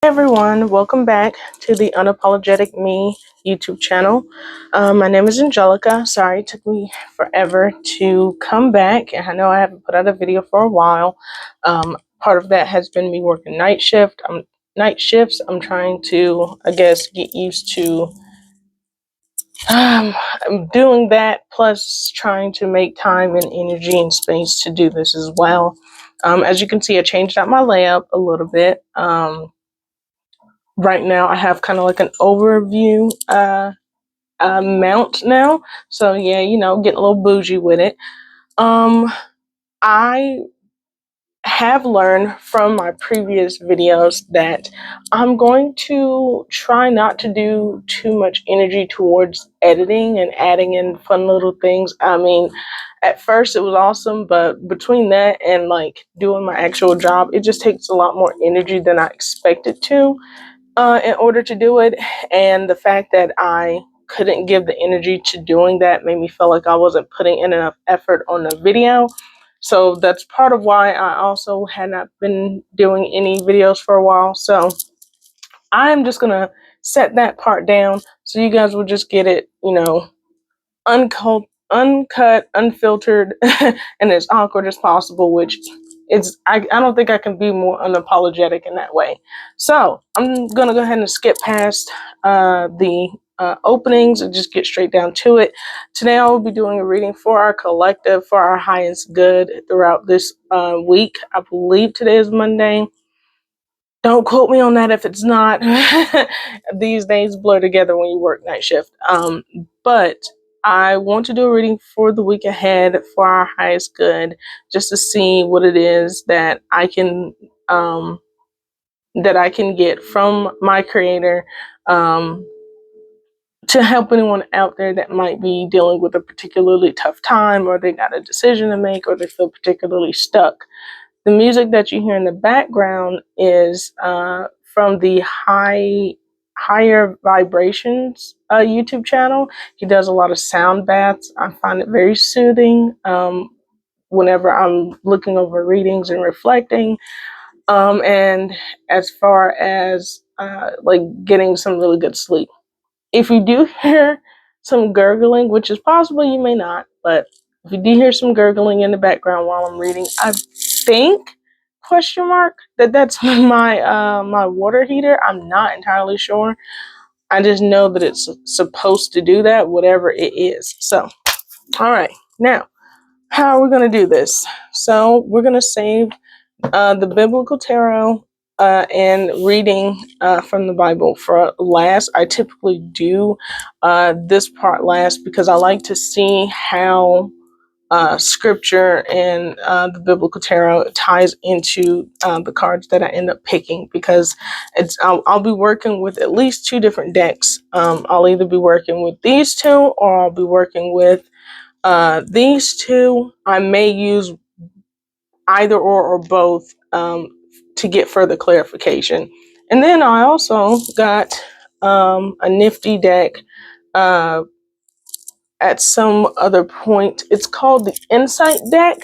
Everyone, welcome back to the Unapologetic Me YouTube channel. My name is Angelica. Sorry it took me forever to come back. I know I haven't put out a video for a while. Part of that has been me working night shifts. I'm trying to, I guess, get used to doing that, plus trying to make time and energy and space to do this as well. As you can see, I changed out my layout a little bit. Right now I have kind of like an overview mount now. So yeah, getting a little bougie with it. I have learned from my previous videos that I'm going to try not to do too much energy towards editing and adding in fun little things. I mean, at first it was awesome, but between that and like doing my actual job, it just takes a lot more energy than I expected to. In order to do it, and the fact that I couldn't give the energy to doing that made me feel like I wasn't putting in enough effort on the video. So that's part of why I also had not been doing any videos for a while. So I'm just gonna set that part down so you guys will just get it, uncut, unfiltered, and as awkward as possible, which I don't think I can be more unapologetic in that way. So I'm gonna go ahead and skip past the openings and just get straight down to it. Today I will be doing a reading for our collective, for our highest good throughout this week. I believe today is Monday. Don't quote me on that if it's not. These days blur together when you work night shift. But I want to do a reading for the week ahead for our highest good, just to see what it is that I can get from my creator, to help anyone out there that might be dealing with a particularly tough time, or they got a decision to make, or they feel particularly stuck. The music that you hear in the background is from the Higher Vibrations YouTube channel. He does a lot of sound baths. I find it very soothing whenever I'm looking over readings and reflecting. And as far as like getting some really good sleep. If you do hear some gurgling, which is possible you may not, but if you do hear some gurgling in the background while I'm reading, I think that's my my water heater. I'm not entirely sure. I just know that it's supposed to do that, whatever it is. So, all right, now how are we going to do this? So we're going to save the biblical tarot and reading from the Bible for last. I typically do this part last because I like to see how scripture and the biblical tarot ties into the cards that I end up picking, because I'll be working with at least two different decks. I'll either be working with these two, or I'll be working with these two. I may use either or both to get further clarification. And then I also got a nifty deck at some other point. It's called the Insight deck.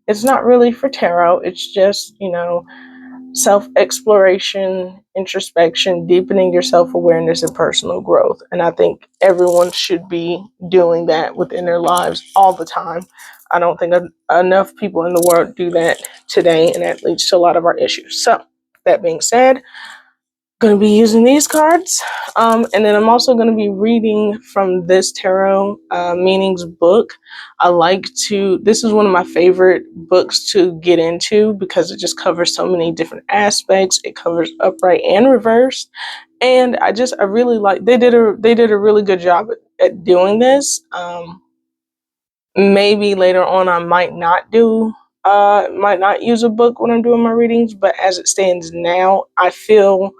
It's not really for tarot. It's just, self-exploration, introspection, deepening your self-awareness and personal growth. And I think everyone should be doing that within their lives all the time. I don't think enough people in the world do that today, and that leads to a lot of our issues. So that being said, going to be using these cards, and then I'm also going to be reading from this tarot meanings book. This is one of my favorite books to get into because it just covers so many different aspects. It covers upright and reversed, and I really like, they did a really good job at doing this. Maybe later on I might not use a book when I'm doing my readings, but as it stands now, I feel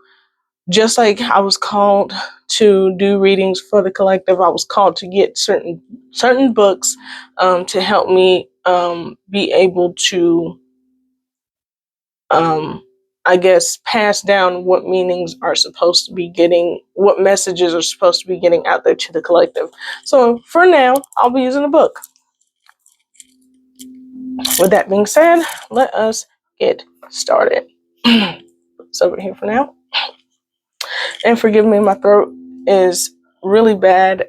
just like I was called to do readings for the collective, I was called to get certain books to help me be able to, I guess, pass down what meanings are supposed to be getting, what messages are supposed to be getting out there to the collective. So for now, I'll be using a book. With that being said, let us get started. It's over here for now. And forgive me, my throat is really bad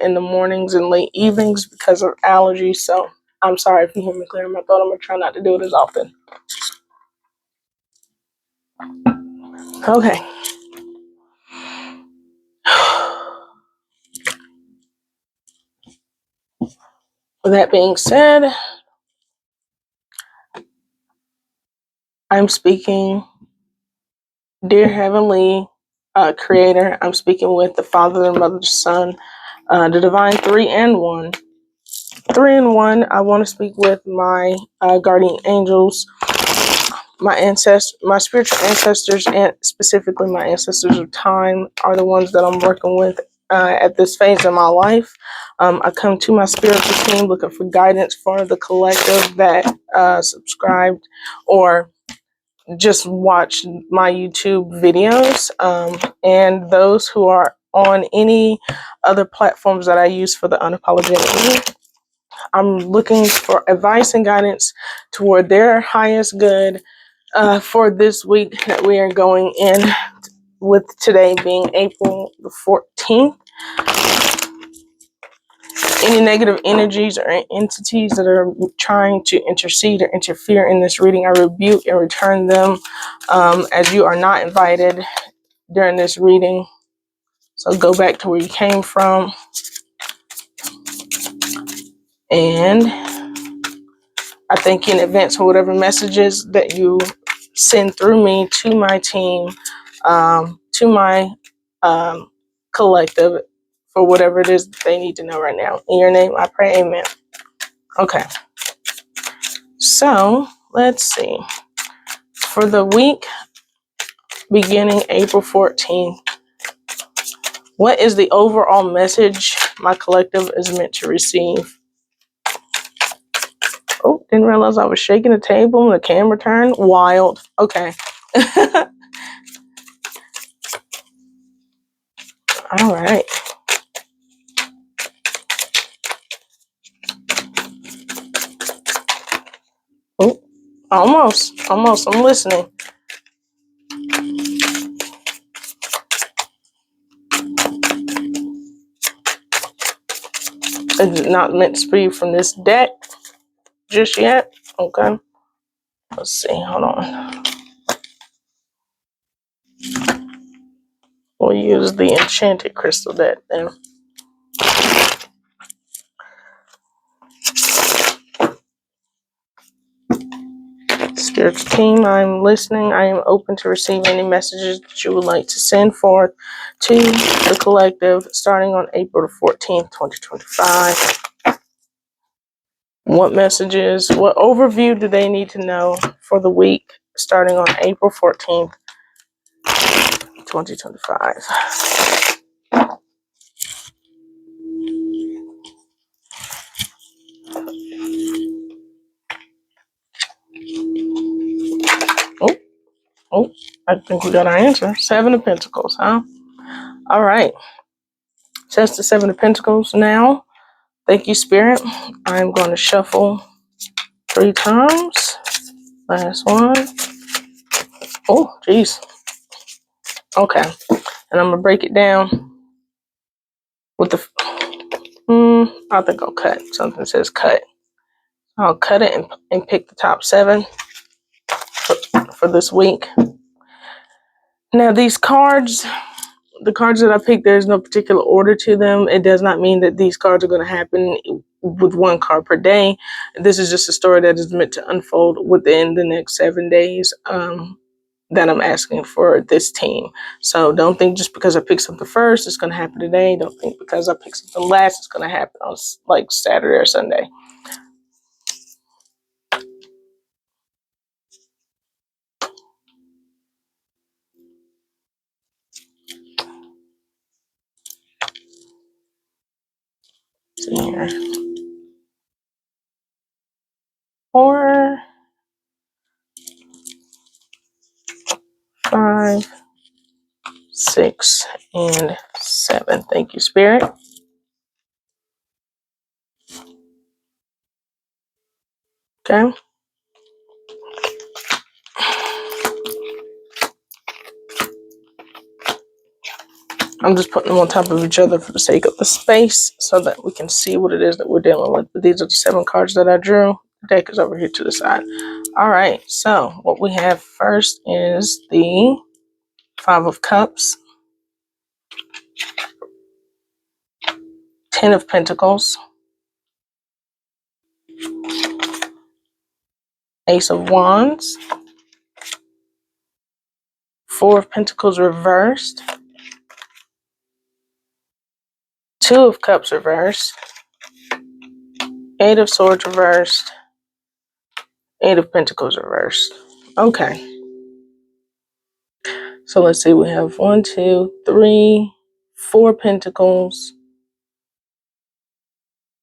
in the mornings and late evenings because of allergies. So I'm sorry if you hear me clearing my throat. I'm going to try not to do it as often. Okay. With that being said, I'm speaking, dear Heavenly Creator, I'm speaking with the Father, the Mother, the Son, the Divine Three and One. Three and One, I want to speak with my guardian angels, my spiritual ancestors, and specifically my ancestors of time are the ones that I'm working with at this phase of my life. I come to my spiritual team looking for guidance for the collective that subscribed or just watch my YouTube videos, and those who are on any other platforms that I use for the Unapologetic Me. I'm looking for advice and guidance toward their highest good for this week that we are going in with, today being April the 14th. Any negative energies or entities that are trying to intercede or interfere in this reading, I rebuke and return them, as you are not invited during this reading. So go back to where you came from. And I thank you in advance for whatever messages that you send through me to my team, to my collective, for whatever it is that they need to know right now. In your name, I pray, amen. Okay. So let's see. For the week beginning April 14th, what is the overall message my collective is meant to receive? Oh, didn't realize I was shaking the table and the camera turned. Wild. Okay. All right. Oh, almost. I'm listening. It's not meant to be from this deck just yet. Okay. Let's see. Hold on. We'll use the enchanted crystal deck then. Spiritual team, I'm listening. I am open to receive any messages that you would like to send forth to the collective starting on April the 14th, 2025. What messages, what overview do they need to know for the week starting on April 14th, 2025? Oh, I think we got our answer. Seven of Pentacles, huh? All right. Test the Seven of Pentacles now. Thank you, Spirit. I'm going to shuffle 3 times. Last one. Oh, geez. Okay. And I'm going to break it down with the... I think I'll cut. Something says cut. I'll cut it and pick the top 7 for this week. Now, these cards, the cards that I picked, there's no particular order to them. It does not mean that these cards are going to happen with 1 card per day. This is just a story that is meant to unfold within the next 7 days that I'm asking for this team. So don't think just because I picked something first, it's going to happen today. Don't think because I picked something last, it's going to happen on like Saturday or Sunday. See here. 4, 5, 6, and 7. Thank you, Spirit. Okay. I'm just putting them on top of each other for the sake of the space so that we can see what it is that we're dealing with. But these are the 7 cards that I drew. The deck is over here to the side. All right, so what we have first is the 5 of Cups, 10 of Pentacles, Ace of Wands, 4 of Pentacles reversed, 2 of Cups reversed, 8 of Swords reversed, 8 of Pentacles reversed. Okay. So let's see, we have 1, 2, 3, 4 Pentacles.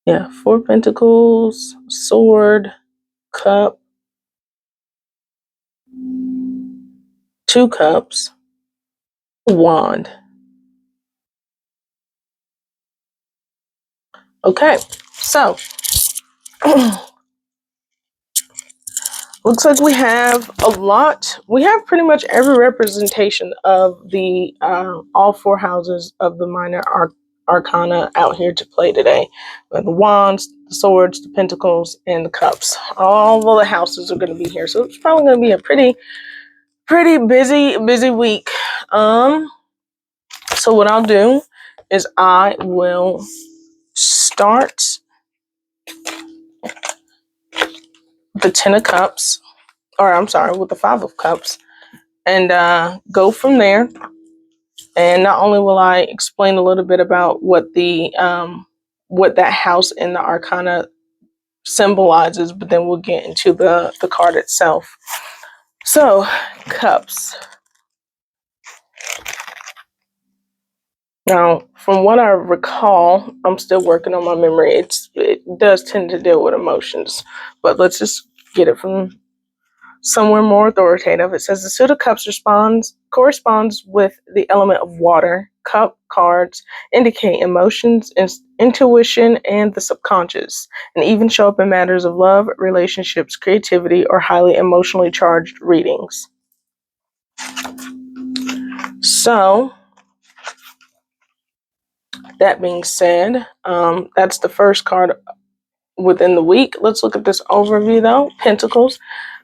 Yeah, 4 Pentacles, Sword, Cup, 2 Cups, Wand. Okay, so looks like we have a lot. We have pretty much every representation of the all 4 houses of the minor arcana out here to play today. We have the wands, the swords, the pentacles, and the cups. All of the houses are going to be here, so it's probably going to be a pretty busy week. So what I'll do is I will start the 10 of cups, or I'm sorry, with the 5 of cups, and go from there. And not only will I explain a little bit about what that house in the arcana symbolizes, but then we'll get into the card itself. So, cups. Now, from what I recall, I'm still working on my memory. It does tend to deal with emotions, but let's just get it from somewhere more authoritative. It says the suit of cups corresponds with the element of water. Cup cards indicate emotions, intuition, and the subconscious, and even show up in matters of love, relationships, creativity, or highly emotionally charged readings. So, that being said, that's the first card within the week. Let's look at this overview though. Pentacles.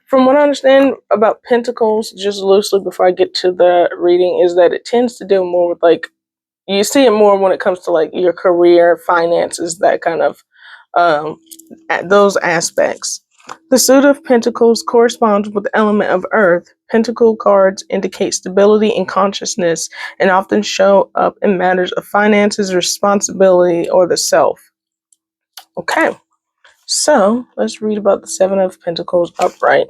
From what I understand about Pentacles, just loosely before I get to the reading, is that it tends to deal more with, like, you see it more when it comes to like your career, finances, that kind of those aspects. The suit of Pentacles corresponds with the element of earth. Pentacle cards indicate stability and consciousness and often show up in matters of finances, responsibility, or the self. Okay. So let's read about the 7 of Pentacles upright.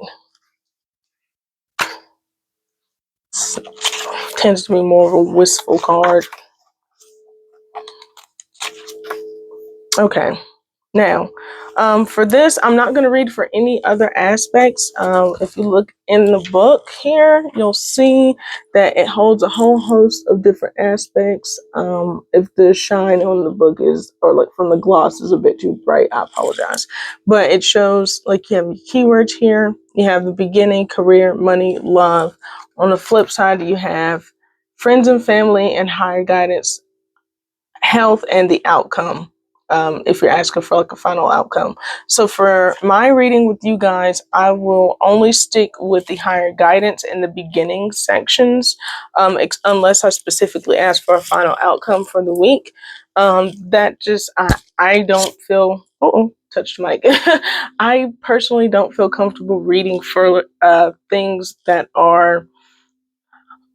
Tends to be more of a wistful card. Okay. Now, for this, I'm not going to read for any other aspects. If you look in the book here, you'll see that it holds a whole host of different aspects. If the shine on the book is, or like from the gloss is a bit too bright, I apologize. But it shows, like, you have your keywords here. You have the beginning, career, money, love. On the flip side, you have friends and family and higher guidance, health, and the outcome, if you're asking for like a final outcome. So for my reading with you guys, I will only stick with the higher guidance in the beginning sections, unless I specifically ask for a final outcome for the week. That just, I don't feel, touched the mic. I personally don't feel comfortable reading for things that are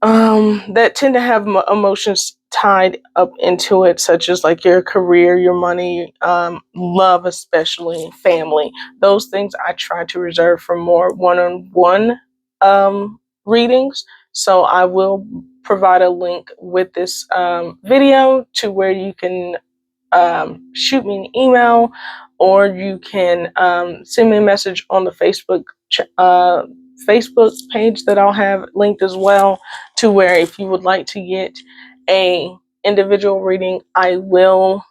that tend to have emotions tied up into it, such as like your career, your money, love, especially family. Those things I try to reserve for more one-on-one readings. So I will provide a link with this video to where you can shoot me an email, or you can send me a message on the Facebook page that I'll have linked as well, to where if you would like to get a individual reading, I will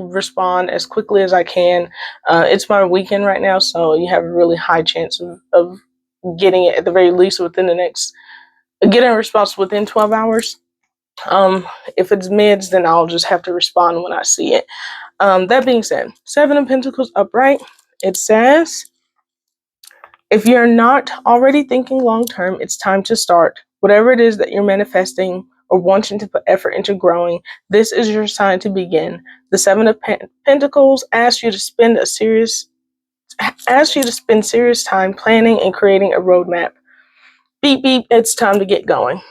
respond as quickly as I can. It's my weekend right now, so you have a really high chance of getting it at the very least within getting a response within 12 hours. If it's mids, then I'll just have to respond when I see it. That being said, Seven of Pentacles upright. It says, if you're not already thinking long term, it's time to start. Whatever it is that you're manifesting or wanting to put effort into growing, this is your sign to begin. The Seven of Pentacles asks you to spend serious time planning and creating a roadmap. Beep beep, it's time to get going.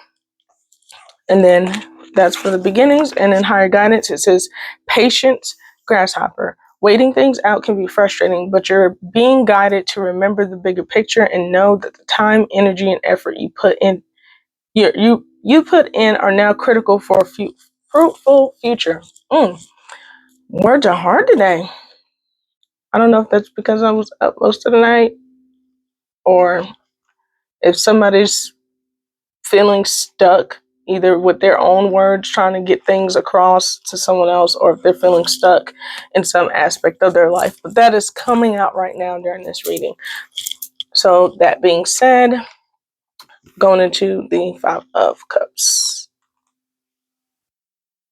And then that's for the beginnings. And in higher guidance, it says patience, grasshopper. Waiting things out can be frustrating, but you're being guided to remember the bigger picture and know that the time, energy, and effort you put in you put in are now critical for a fruitful future. Words are hard today. I don't know if that's because I was up most of the night, or if somebody's feeling stuck either with their own words trying to get things across to someone else, or if they're feeling stuck in some aspect of their life. But that is coming out right now during this reading. So that being said, going into the Five of Cups.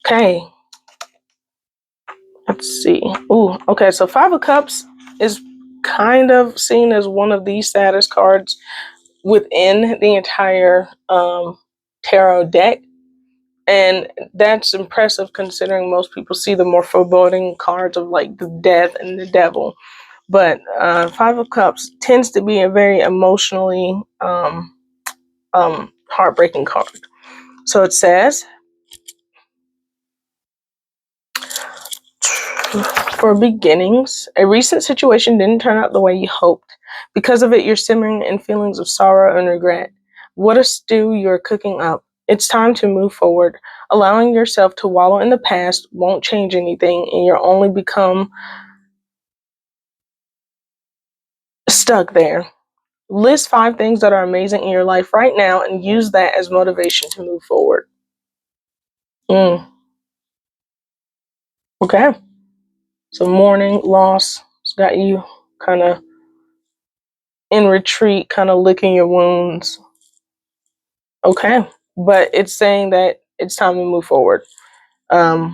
Okay, let's see. Okay, so Five of Cups is kind of seen as one of the saddest cards within the entire tarot deck. And that's impressive considering most people see the more foreboding cards of like the death and the devil. But Five of Cups tends to be a very emotionally heartbreaking card. So it says, for beginnings, a recent situation didn't turn out the way you hoped. Because of it, you're simmering in feelings of sorrow and regret. What a stew you're cooking up. It's time to move forward. Allowing yourself to wallow in the past won't change anything, and you'll only become stuck there. List 5 things that are amazing in your life right now and use that as motivation to move forward. Okay. So mourning, loss, it's got you kind of in retreat, kind of licking your wounds. Okay. But it's saying that it's time to move forward. You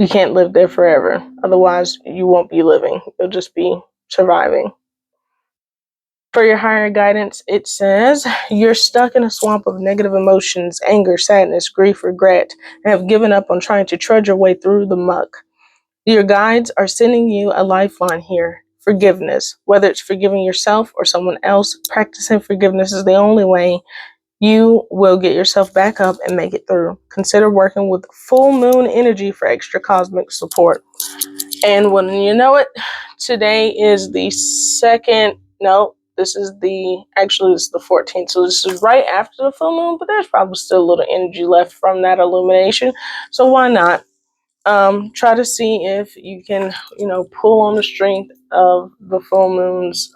can't live there forever. Otherwise, you won't be living. You'll just be surviving. For your higher guidance, it says, you're stuck in a swamp of negative emotions, anger, sadness, grief, regret, and have given up on trying to trudge your way through the muck. Your guides are sending you a lifeline here. Forgiveness. Whether it's forgiving yourself or someone else, practicing forgiveness is the only way you will get yourself back up and make it through. Consider working with full moon energy for extra cosmic support. And when you know it, today is the second, no, this is the 14th. So this is right after the full moon, but there's probably still a little energy left from that illumination. So why not? Try to see if you can, pull on the strength of the full moon's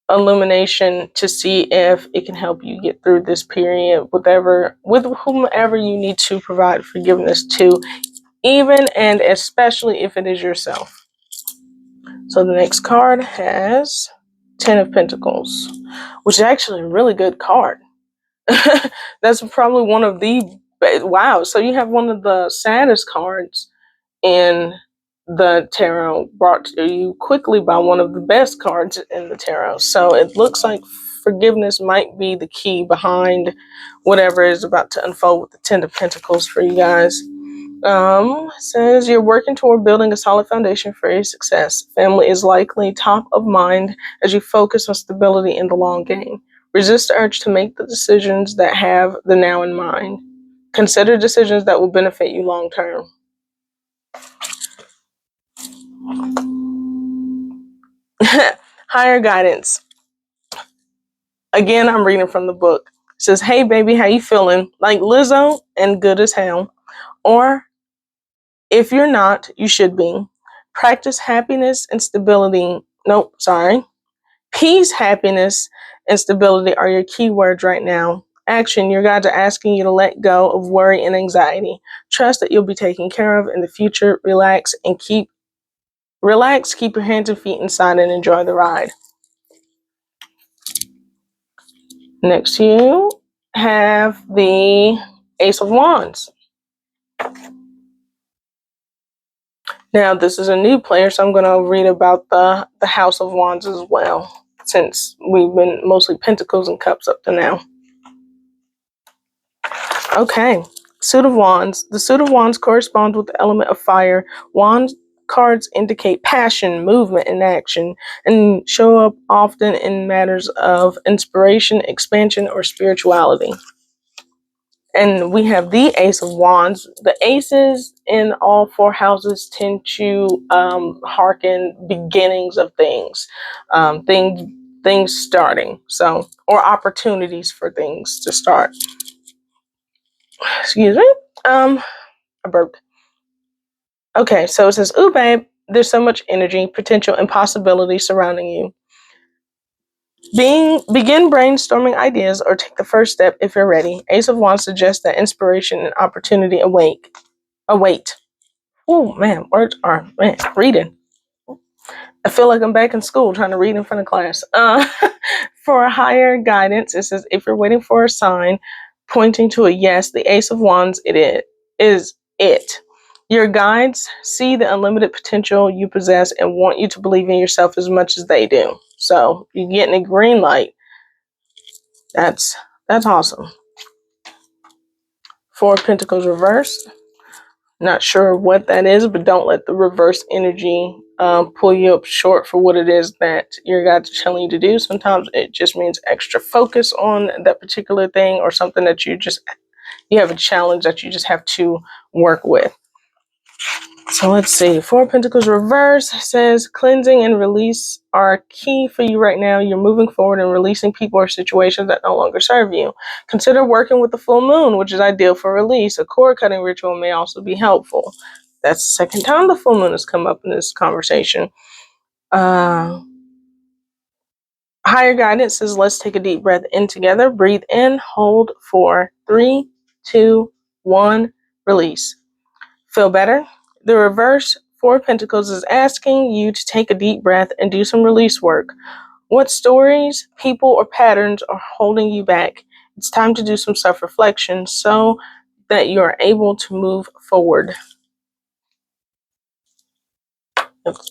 illumination to see if it can help you get through this period with whomever you need to provide forgiveness to, even and especially if it is yourself. So the next card has 10 of Pentacles, which is actually a really good card. That's probably one of the, wow, so you have one of the saddest cards in the tarot brought to you quickly by one of the best cards in the tarot. So it looks like forgiveness might be the key behind whatever is about to unfold with the 10 of Pentacles for you guys. Says you're working toward building a solid foundation for your success. Family is likely top of mind as you focus on stability in the long game. Resist the urge to make the decisions that have the now in mind. Consider decisions that will benefit you long term. Higher guidance. Again, I'm reading from the book. It says, hey baby, how you feeling? Like Lizzo and good as hell. Or if you're not, you should be. Practice happiness and stability. Nope, sorry. Peace, happiness, and stability are your key words right now. Action. Your guides are asking you to let go of worry and anxiety. Trust that you'll be taken care of in the future. Relax, keep your hands and feet inside and enjoy the ride. Next to you, have the Ace of Wands. Now, this is a new player, so I'm going to read about the House of Wands as well, since we've been mostly Pentacles and Cups up to now. Okay, Suit of Wands. The Suit of Wands corresponds with the element of fire. Wand cards indicate passion, movement, and action, and show up often in matters of inspiration, expansion, or spirituality. And we have the Ace of Wands. The aces in all four houses tend to hearken beginnings of things, things starting, so, or opportunities for things to start. Excuse me. I burped. Okay, so it says, "Ooh, babe, there's so much energy, potential, and possibility surrounding you. Begin brainstorming ideas or take the first step if you're ready. Ace of Wands suggests that inspiration and opportunity await. Oh man, words are reading. I feel like I'm back in school trying to read in front of class. For higher guidance, it says if you're waiting for a sign pointing to a yes, the Ace of Wands is it. Your guides see the unlimited potential you possess and want you to believe in yourself as much as they do. So you're getting a green light. That's awesome. Four of Pentacles reversed. Not sure what that is, but don't let the reverse energy pull you up short for what it is that your guides are telling you to do. Sometimes it just means extra focus on that particular thing, or something that you have a challenge that you just have to work with. So let's see. Four of Pentacles reverse says cleansing and release are key for you right now. You're moving forward and releasing people or situations that no longer serve you. Consider working with the full moon, which is ideal for release. A cord cutting ritual may also be helpful. That's the second time the full moon has come up in this conversation. Higher guidance says let's take a deep breath in together. Breathe in, hold for 3, 2, 1, release. Feel better? The reverse Four of Pentacles is asking you to take a deep breath and do some release work. What stories, people, or patterns are holding you back? It's time to do some self-reflection so that you are able to move forward.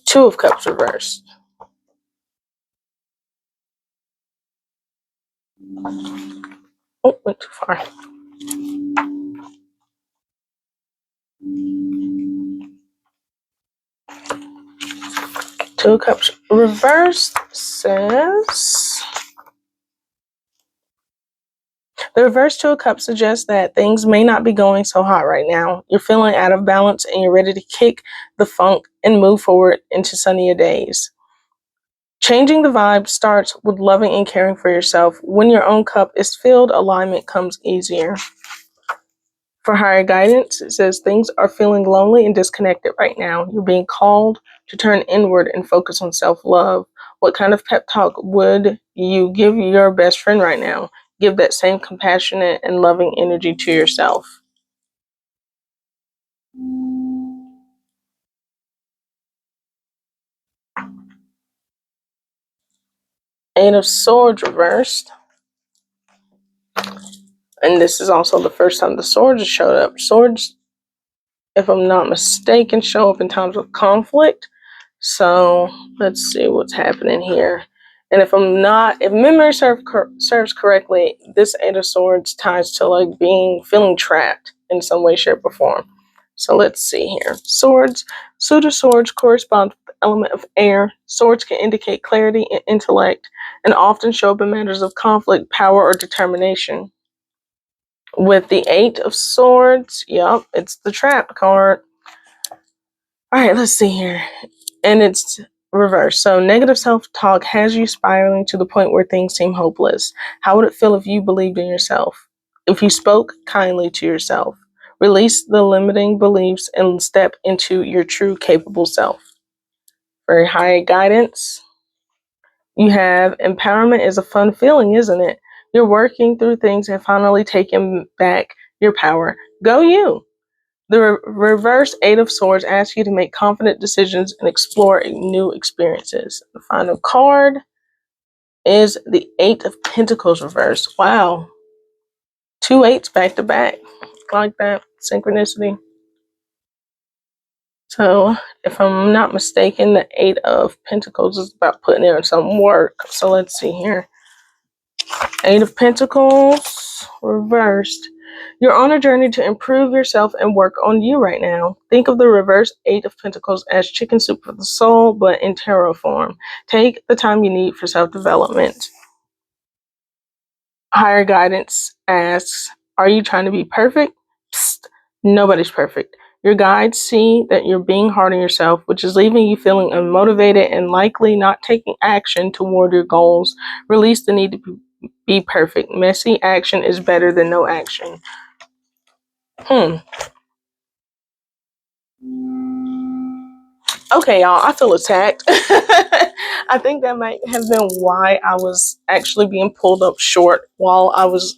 Two of Cups reversed. Oh, went too far. Two of Cups reversed says... The reverse Two of Cups suggests that things may not be going so hot right now. You're feeling out of balance and you're ready to kick the funk and move forward into sunnier days. Changing the vibe starts with loving and caring for yourself. When your own cup is filled, alignment comes easier. For higher guidance, it says things are feeling lonely and disconnected right now. You're being called to turn inward and focus on self-love. What kind of pep talk would you give your best friend right now? Give that same compassionate and loving energy to yourself. Eight of Swords reversed. And this is also the first time the swords have showed up. Swords, if I'm not mistaken, show up in times of conflict. So let's see what's happening here. And if memory serves correctly, this Eight of Swords ties to like feeling trapped in some way, shape, or form. So let's see here. Swords, Suit of Swords corresponds with the element of air. Swords can indicate clarity and intellect, and often show up in matters of conflict, power, or determination. With the Eight of Swords, yep, it's the trap card. All right, let's see here. And it's reversed. So negative self-talk has you spiraling to the point where things seem hopeless. How would it feel if you believed in yourself? If you spoke kindly to yourself? Release the limiting beliefs and step into your true capable self. Very high guidance. You have empowerment is a fun feeling, isn't it? You're working through things and finally taking back your power. Go you. The reverse Eight of Swords asks you to make confident decisions and explore new experiences. The final card is the Eight of Pentacles reversed. Wow. 2 eights back to back, like that, synchronicity. So if I'm not mistaken, the 8 of Pentacles is about putting in some work. So let's see here. 8 of Pentacles reversed. You're on a journey to improve yourself and work on you right now. Think of the reverse 8 of Pentacles as chicken soup for the soul, but in tarot form. Take the time you need for self-development. Higher guidance asks, are you trying to be perfect? Psst, nobody's perfect. Your guides see that you're being hard on yourself, which is leaving you feeling unmotivated and likely not taking action toward your goals. Release the need to be perfect. Messy action is better than no action. Okay, y'all, I feel attacked. I think that might have been why I was actually being pulled up short while I was,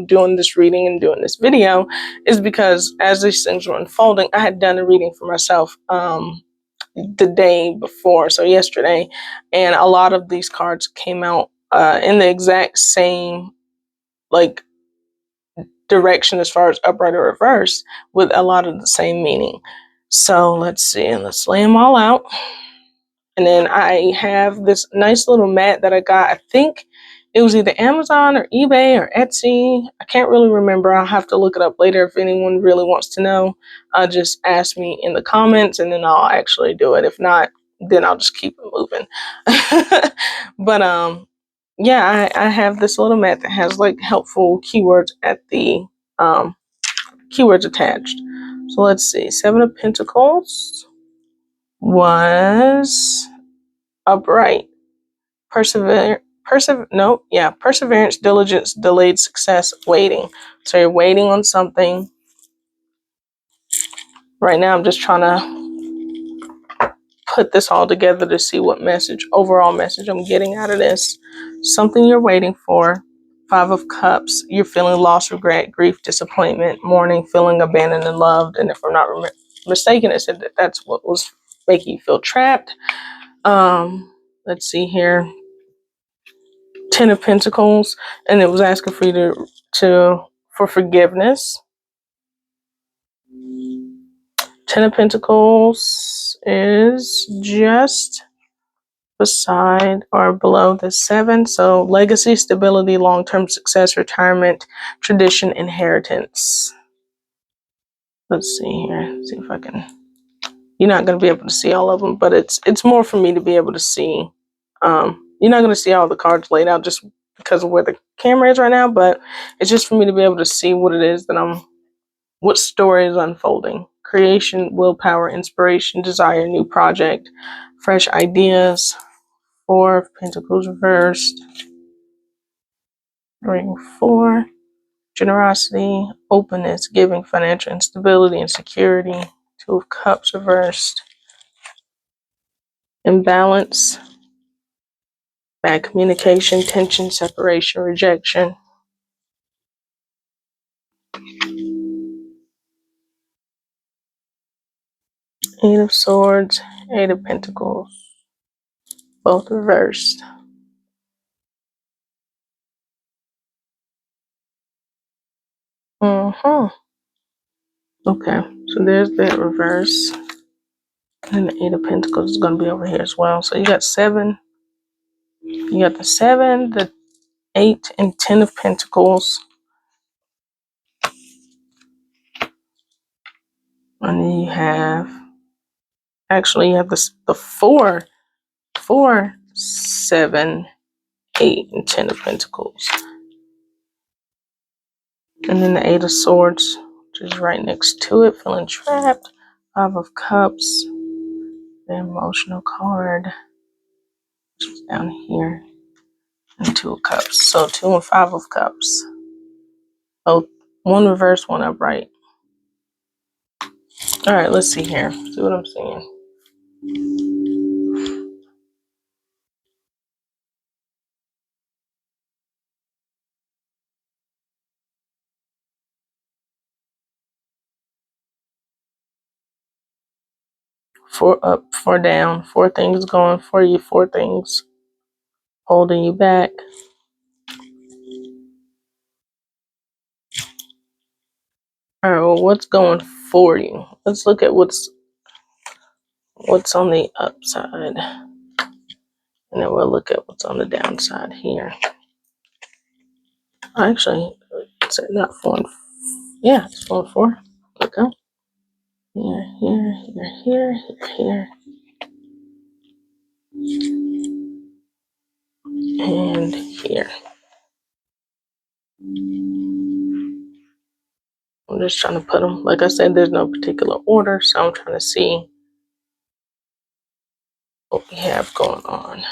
doing this reading and doing this video, is because as these things were unfolding, I had done a reading for myself the day before, so yesterday, and a lot of these cards came out in the exact same, like, direction as far as upright or reverse, with a lot of the same meaning. So let's see, let's lay them all out. And then I have this nice little mat that I got. I think it was either Amazon or eBay or Etsy. I can't really remember. I'll have to look it up later if anyone really wants to know. Just ask me in the comments and then I'll actually do it. If not, then I'll just keep it moving. But yeah, I have this little mat that has like helpful keywords at the keywords attached. So let's see. 7 of Pentacles was upright. Perseverance, diligence, delayed success, waiting. So you're waiting on something. Right now, I'm just trying to put this all together to see what overall message I'm getting out of this. Something you're waiting for. 5 of Cups, you're feeling loss, regret, grief, disappointment, mourning, feeling abandoned and loved. And if I'm not mistaken, it said that that's what was making you feel trapped. Let's see here. 10 of Pentacles, and it was asking for you for forgiveness. 10 of Pentacles is just beside or below the 7. So legacy, stability, long-term success, retirement, tradition, inheritance. Let's see here. See if I can. You're not going to be able to see all of them, but it's more for me to be able to see. You're not going to see all the cards laid out just because of where the camera is right now, but it's just for me to be able to see what it is that what story is unfolding. Creation, willpower, inspiration, desire, new project, fresh ideas. 4 of Pentacles reversed. Ring 4. Generosity, openness, giving, financial instability and security. 2 of Cups reversed. Imbalance, bad communication, tension, separation, rejection. 8 of Swords, 8 of Pentacles, both reversed. Okay, so there's that reverse. And the 8 of Pentacles is going to be over here as well. So you got 7. You got the 7, the 8, and 10 of Pentacles. And then you have, actually you have the 4, 7, 8, and 10 of Pentacles. And then the 8 of Swords, which is right next to it, feeling trapped. 5 of Cups, the emotional card, which is down here. And 2 of Cups. So 2 and 5 of Cups. Both, one reverse, one upright. All right, let's see here. See what I'm seeing. Four up, 4 down, 4 things going for you, 4 things holding you back. All right, well, what's going for you? Let's look at what's on the upside, and then we'll look at what's on the downside here. Actually, it's not 4 and 4. Yeah, it's 4 and 4. Look up. Here, here, here, here, here, and here. I'm just trying to put them. Like I said, there's no particular order, so I'm trying to see what we have going on.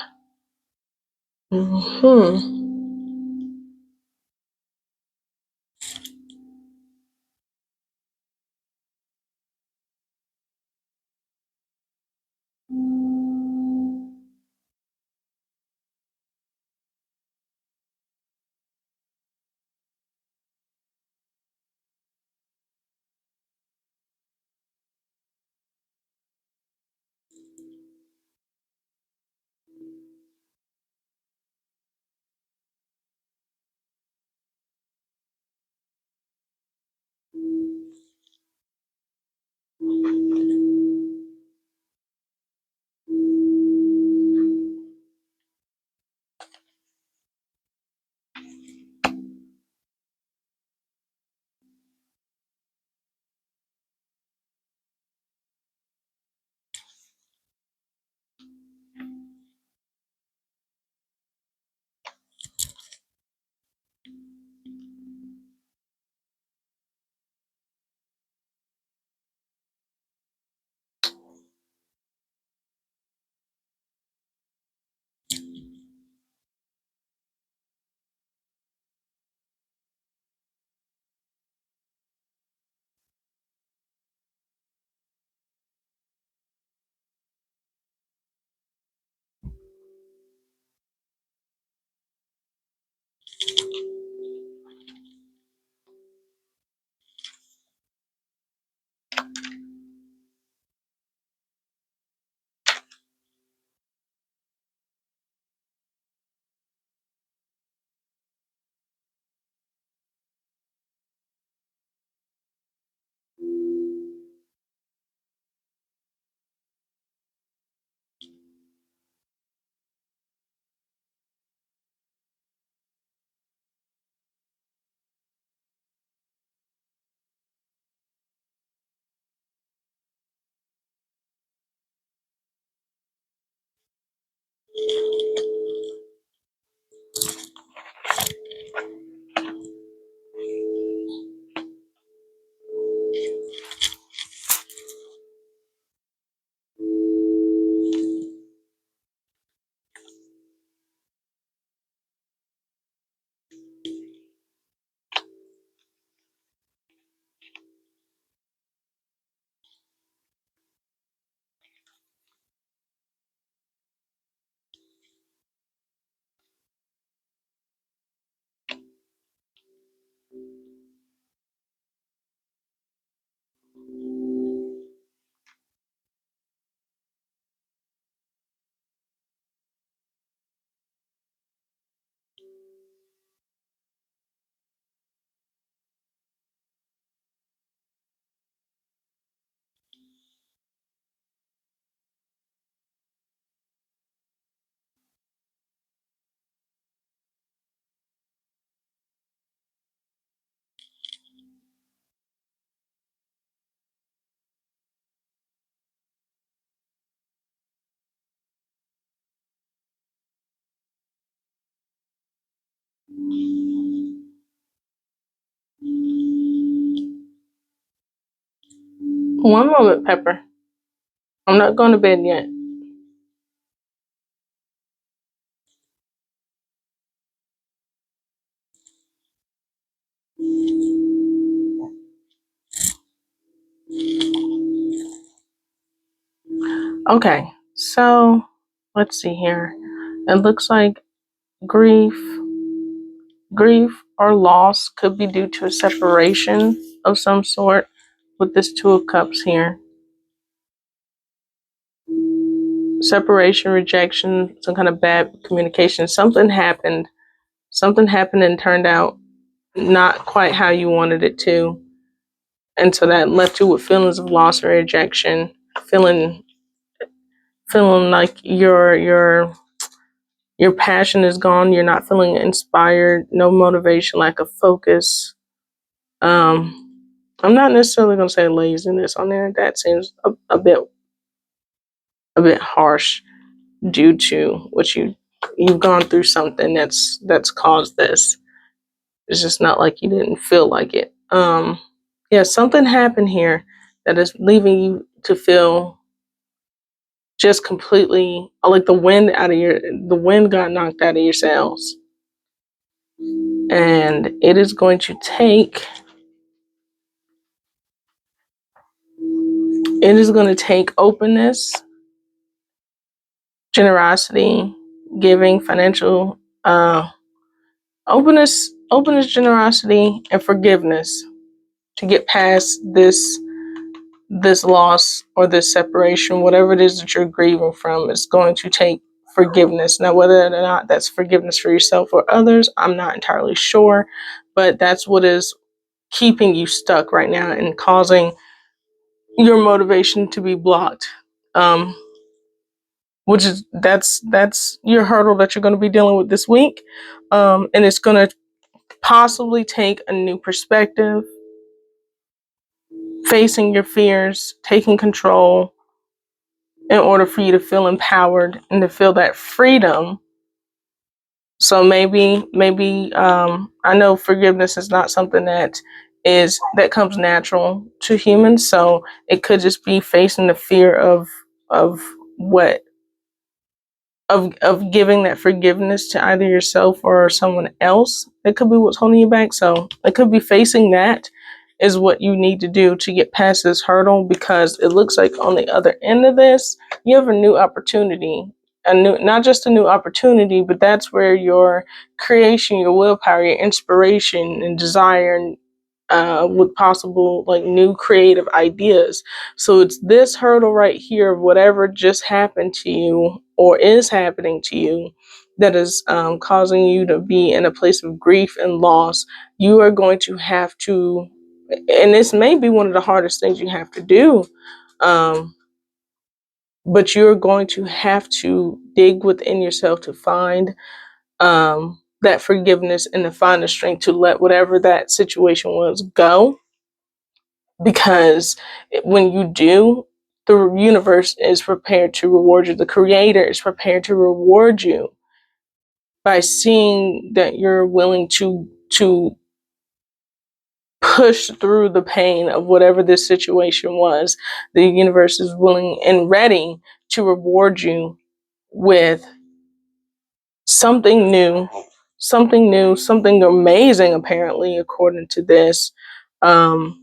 One moment, Pepper. I'm not going to bed yet. Okay, so let's see here. It looks like grief, or loss could be due to a separation of some sort with this Two of Cups here. Separation, rejection, some kind of bad communication. Something happened and turned out not quite how you wanted it to. And so that left you with feelings of loss or rejection, feeling like your passion is gone. You're not feeling inspired, no motivation, lack of focus. I'm not necessarily going to say laziness on there. That seems a bit harsh due to what you've gone through something that's caused this. It's just not like you didn't feel like it. Yeah, something happened here that is leaving you to feel just completely like the wind got knocked out of your sails. And it is going to take openness, generosity, giving, financial openness, generosity, and forgiveness to get past this loss or this separation, whatever it is that you're grieving from. Is going to take forgiveness. Now, whether or not that's forgiveness for yourself or others, I'm not entirely sure, but that's what is keeping you stuck right now and causing your motivation to be blocked. Um, which is that's your hurdle that you're going to be dealing with this week, and it's going to possibly take a new perspective, facing your fears, taking control in order for you to feel empowered and to feel that freedom. So maybe I know forgiveness is not something that comes natural to humans. So it could just be facing the fear of what of giving that forgiveness to either yourself or someone else. That could be what's holding you back. So it could be facing that is what you need to do to get past this hurdle, because it looks like on the other end of this, you have a new opportunity. Not just a new opportunity, but that's where your creation, your willpower, your inspiration and desire and with possible like new creative ideas. So it's this hurdle right here of whatever just happened to you or is happening to you that is causing you to be in a place of grief and loss. You are going to have to, and this may be one of the hardest things you have to do, but you're going to have to dig within yourself to find that forgiveness and to find the strength to let whatever that situation was go, because when you do, the universe is prepared to reward you. The creator is prepared to reward you by seeing that you're willing to push through the pain of whatever this situation was. The universe is willing and ready to reward you with something new, something amazing, apparently, according to this. Um,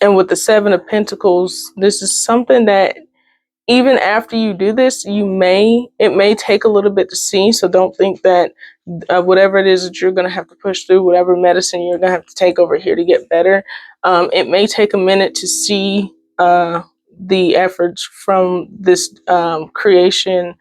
and with the Seven of Pentacles, this is something that even after you do this, it may take a little bit to see. So don't think that whatever it is that you're going to have to push through, whatever medicine you're going to have to take over here to get better, it may take a minute to see the efforts from this creation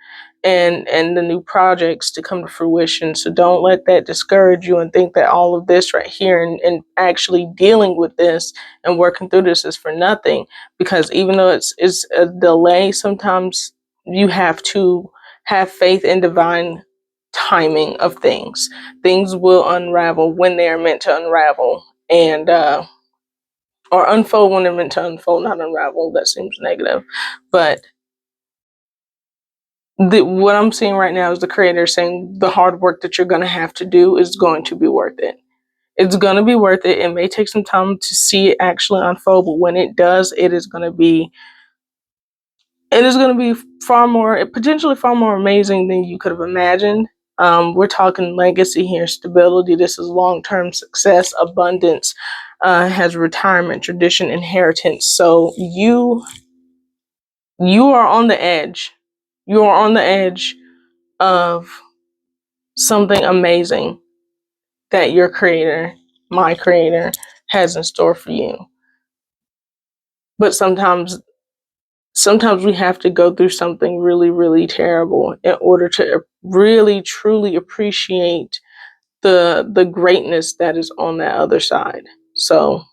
and the new projects to come to fruition. So don't let that discourage you and think that all of this right here and actually dealing with this and working through this is for nothing. Because even though it's a delay, sometimes you have to have faith in divine timing of things. Things will unravel when they are meant to unravel, and or unfold when they're meant to unfold, not unravel. That seems negative, but what I'm seeing right now is the creator saying the hard work that you're going to have to do is going to be worth it. It's going to be worth it. It may take some time to see it actually unfold, but when it does, it is going to be potentially far more amazing than you could have imagined. We're talking legacy here, stability. This is long-term success, abundance, has retirement, tradition, inheritance. So you are on the edge. You are on the edge of something amazing that your creator, my creator, has in store for you. But sometimes we have to go through something really, really terrible in order to really, truly appreciate the greatness that is on that other side. So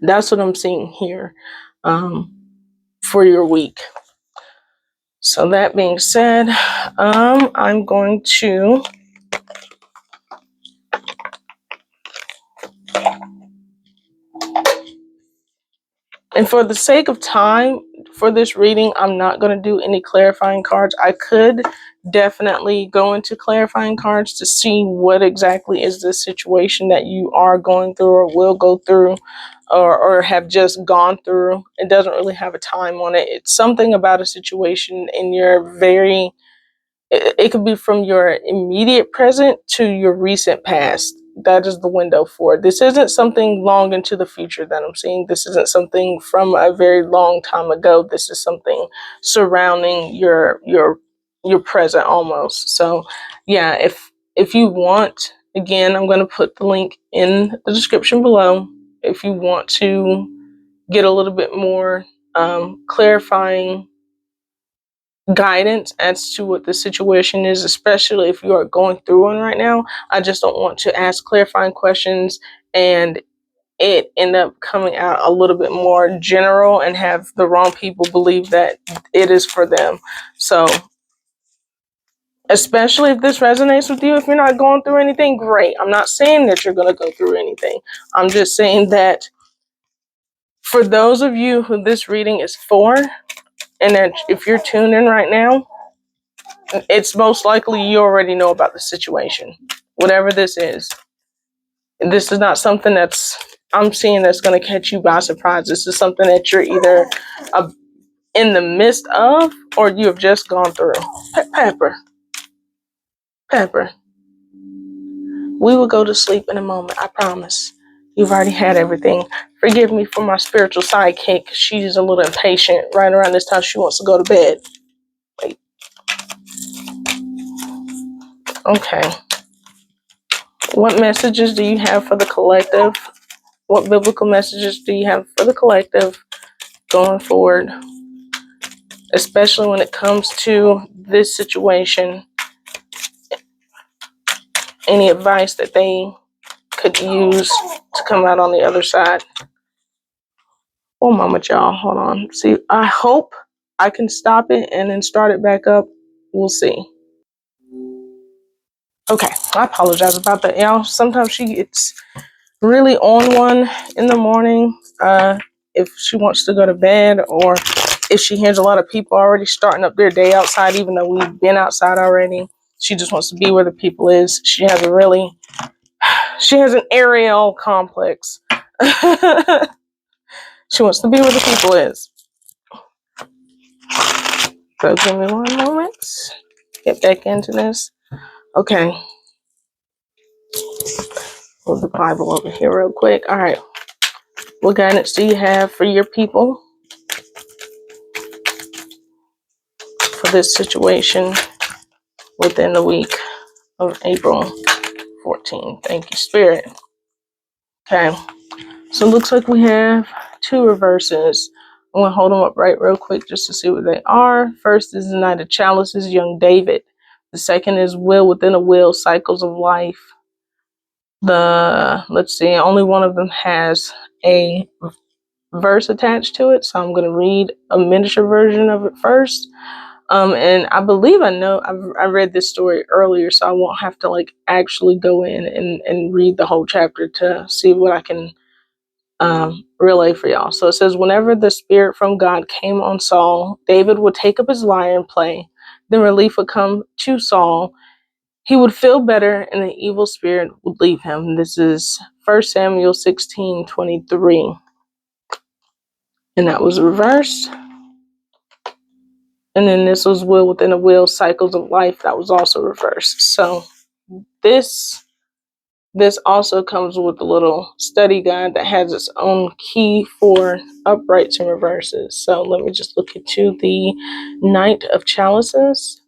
that's what I'm seeing here for your week. So that being said, I'm going to and for the sake of time for this reading, I'm not going to do any clarifying cards. I could definitely go into clarifying cards to see what exactly is the situation that you are going through or will go through or have just gone through. It doesn't really have a time on it. It's something about a situation in your it could be from your immediate present to your recent past. That is the window for it. This isn't something long into the future that I'm seeing. This isn't something from a very long time ago. This is something surrounding your present almost. So yeah, if you want, again, I'm going to put the link in the description below. If you want to get a little bit more clarifying guidance as to what the situation is, especially if you are going through one right now. I just don't want to ask clarifying questions and it end up coming out a little bit more general and have the wrong people believe that it is for them. So especially if this resonates with you, if you're not going through anything, great. I'm not saying that you're going to go through anything. I'm just saying that for those of you who this reading is for, and that if you're tuned in right now, it's most likely you already know about the situation. Whatever this is not something I'm seeing that's going to catch you by surprise. This is something that you're either in the midst of or you have just gone through. Pepper, we will go to sleep in a moment. I promise. You've already had everything. Forgive me for my spiritual sidekick. She's a little impatient. Right around this time, she wants to go to bed. Wait. Okay. What messages do you have for the collective? What biblical messages do you have for the collective going forward, especially when it comes to this situation? Any advice that they could use to come out on the other side? Oh, mama, y'all, hold on. See, I hope I can stop it and then start it back up. We'll see. Okay, I apologize about that, y'all. Sometimes she gets really on one in the morning if she wants to go to bed or if she hears a lot of people already starting up their day outside, even though we've been outside already. She just wants to be where the people is. She has an Ariel complex. She wants to be where the people is. So give me one moment. Get back into this. Okay. Hold the Bible over here real quick. All right. What guidance do you have for your people for this situation within the week of April 14? Thank you, Spirit. Okay. So it looks like we have two reverses. I'm going to hold them up right real quick just to see what they are. First is the Knight of Chalices, young David. The second is Will Within a Will, Cycles of Life. Let's see, only one of them has a verse attached to it. So I'm going to read a miniature version of it first. And I believe I read this story earlier, so I won't have to actually go in and read the whole chapter to see what I can relay for y'all. So it says, whenever the spirit from God came on Saul, David would take up his lyre and play. Then relief would come to Saul. He would feel better and the evil spirit would leave him. This is 1 Samuel 16:23. And that was reversed. And then this was Will Within a Will, Cycles of Life. That was also reversed. So this also comes with a little study guide that has its own key for uprights and reverses. So let me just look into the Knight of Chalices.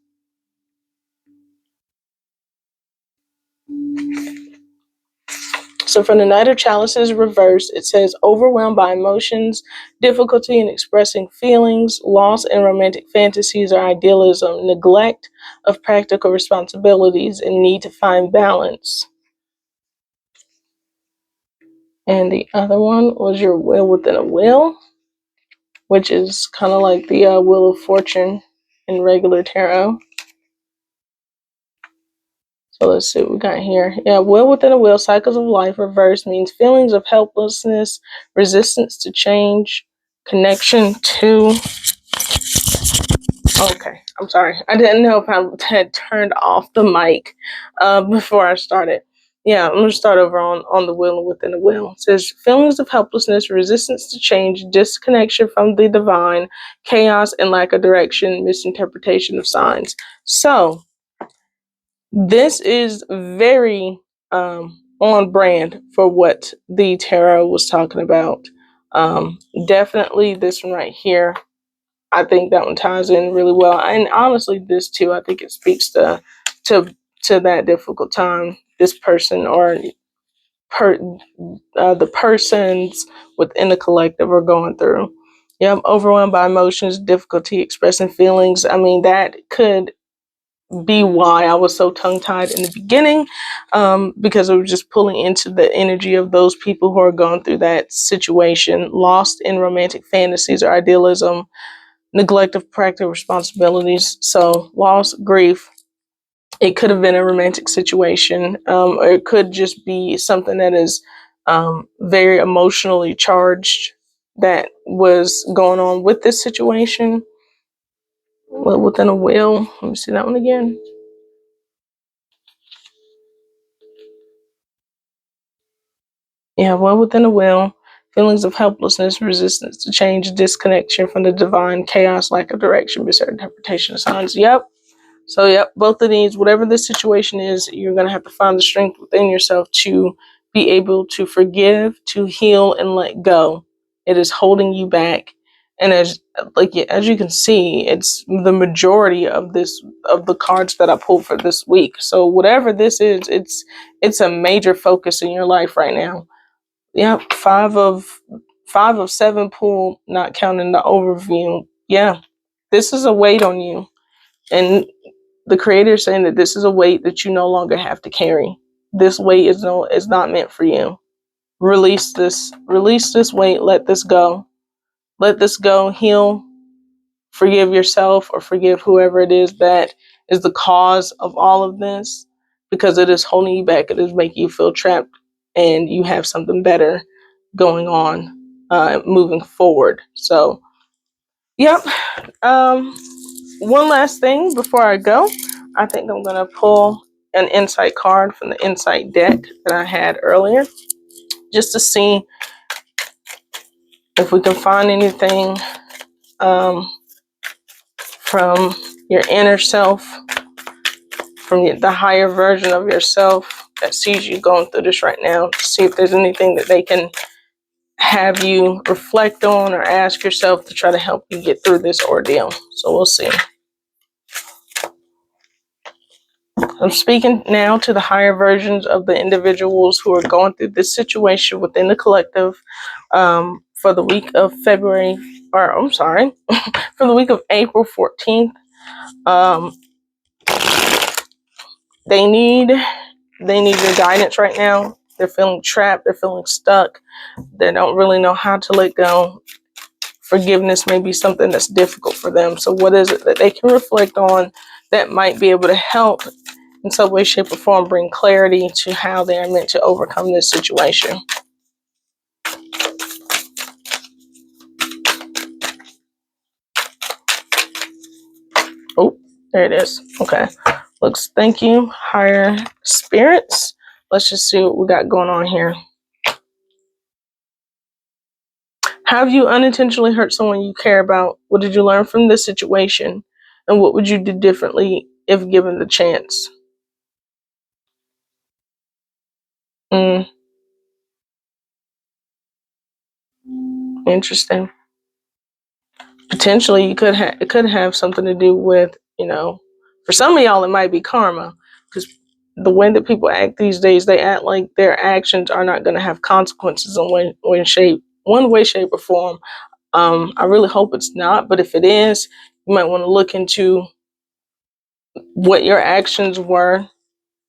So for the Knight of Chalices reversed, it says, overwhelmed by emotions, difficulty in expressing feelings, loss in romantic fantasies or idealism, neglect of practical responsibilities, and need to find balance. And the other one was your Wheel Within a Wheel, which is kind of like the Wheel of Fortune in regular tarot. So let's see what we got here. Yeah, Wheel Within a Wheel, cycles of life reverse means feelings of helplessness, resistance to change, connection to. Okay, I'm sorry. I didn't know if I had turned off the mic before I started. Yeah, I'm going to start over on the Wheel Within the Wheel. It says feelings of helplessness, resistance to change, disconnection from the divine, chaos and lack of direction, misinterpretation of signs. So this is very on brand for what the tarot was talking about. Definitely this one right here. I think that one ties in really well. And honestly, this too, I think it speaks to to that difficult time this person or per, the persons within the collective are going through. Yeah, I'm overwhelmed by emotions, difficulty expressing feelings. I mean, that could be why I was so tongue tied in the beginning, because it was just pulling into the energy of those people who are going through that situation, lost in romantic fantasies or idealism, neglect of practical responsibilities. So, loss, grief. It could have been a romantic situation, or it could just be something that is very emotionally charged that was going on with this situation. Well, within a will. Let me see that one again. Yeah, well within a will, feelings of helplessness, resistance to change, disconnection from the divine, chaos, lack of direction, misinterpretation of signs. Yep. So, yep, both of these, whatever the situation is, you're going to have to find the strength within yourself to be able to forgive, to heal, and let go. It is holding you back. And as you can see, it's the majority of the cards that I pulled for this week. So whatever this is, it's a major focus in your life right now. Yep, five of seven pulled, not counting the overview. Yeah, this is a weight on you, and the creator is saying that this is a weight that you no longer have to carry. This weight is not meant for you. Release this weight. Let this go. Let this go. Heal. Forgive yourself or forgive whoever it is that is the cause of all of this, because it is holding you back. It is making you feel trapped, and you have something better going on, moving forward. So, yep. One last thing before I go, I think I'm going to pull an insight card from the insight deck that I had earlier, just to see if we can find anything um, from your inner self, from the higher version of yourself that sees you going through this right now, to see if there's anything that they can have you reflect on or ask yourself to try to help you get through this ordeal. So we'll see. I'm speaking now to the higher versions of the individuals who are going through this situation within the collective, for the week of February, or I'm sorry, for the week of April 14th. Um, they need your guidance right now. They're feeling trapped. They're feeling stuck. They don't really know how to let go. Forgiveness may be something that's difficult for them. So what is it that they can reflect on that might be able to help in some way, shape, or form bring clarity to how they are meant to overcome this situation? Oh, there it is. Okay. Looks, thank you, higher spirits. Let's just see what we got going on here. Have you unintentionally hurt someone you care about? What did you learn from this situation? And what would you do differently if given the chance? Mm, interesting. Potentially, it could have something to do with, for some of y'all, it might be karma, because the way that people act these days, they act like their actions are not going to have consequences in one way, shape, or form. I really hope it's not, but if it is, you might want to look into what your actions were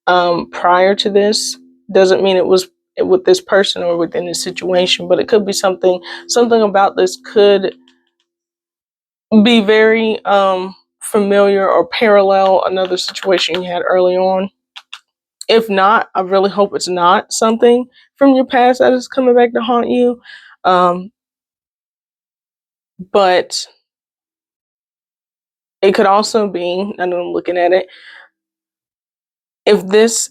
prior to this. Doesn't mean it was with this person or within this situation, but it could be something about this could be very familiar or parallel another situation you had early on. If not, I really hope it's not something from your past that is coming back to haunt you. But it could also be, I know I'm looking at it, if this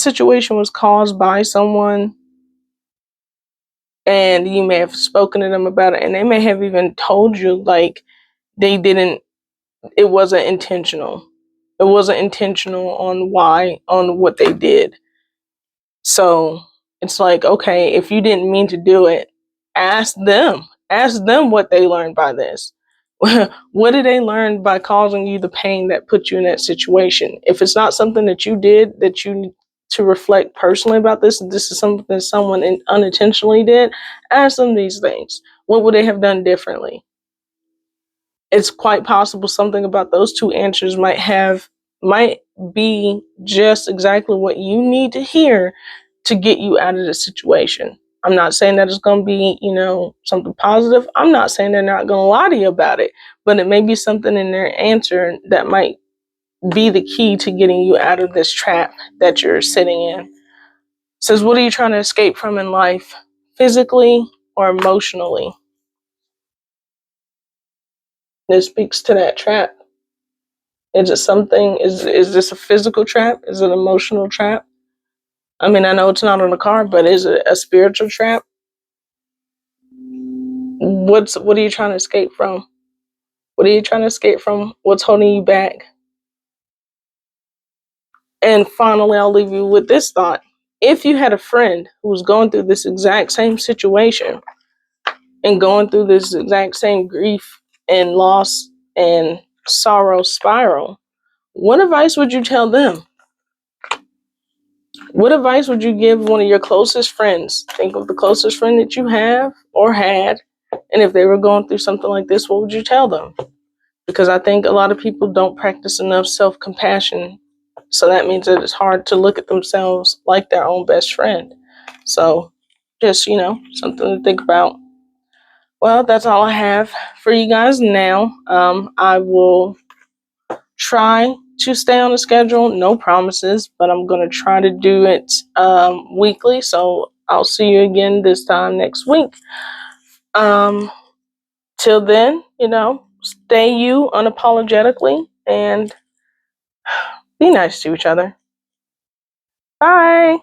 situation was caused by someone and you may have spoken to them about it and they may have even told you like they didn't, it wasn't intentional. It wasn't intentional on what they did. So it's like, okay, if you didn't mean to do it, ask them. Ask them what they learned by this. What did they learn by causing you the pain that put you in that situation? If it's not something that you did that you need to reflect personally about this, this is something that someone unintentionally did, ask them these things. What would they have done differently? It's quite possible something about those two answers might be just exactly what you need to hear to get you out of the situation. I'm not saying that it's going to be, something positive. I'm not saying they're not going to lie to you about it, but it may be something in their answer that might be the key to getting you out of this trap that you're sitting in. It says, what are you trying to escape from in life, physically or emotionally? This speaks to that trap. Is it something, is this a physical trap? Is it an emotional trap? I mean, I know it's not on the card, but is it a spiritual trap? What are you trying to escape from? What are you trying to escape from? What's holding you back? And finally, I'll leave you with this thought. If you had a friend who was going through this exact same situation and going through this exact same grief and loss and sorrow spiral, what advice would you tell them? What advice would you give one of your closest friends? Think of the closest friend that you have or had. And if they were going through something like this, what would you tell them? Because I think a lot of people don't practice enough self-compassion. So that means that it's hard to look at themselves like their own best friend. So just, something to think about. Well, that's all I have for you guys now. I will try to stay on the schedule. No promises, but I'm going to try to do it weekly. So I'll see you again this time next week. Till then, stay you unapologetically and be nice to each other. Bye.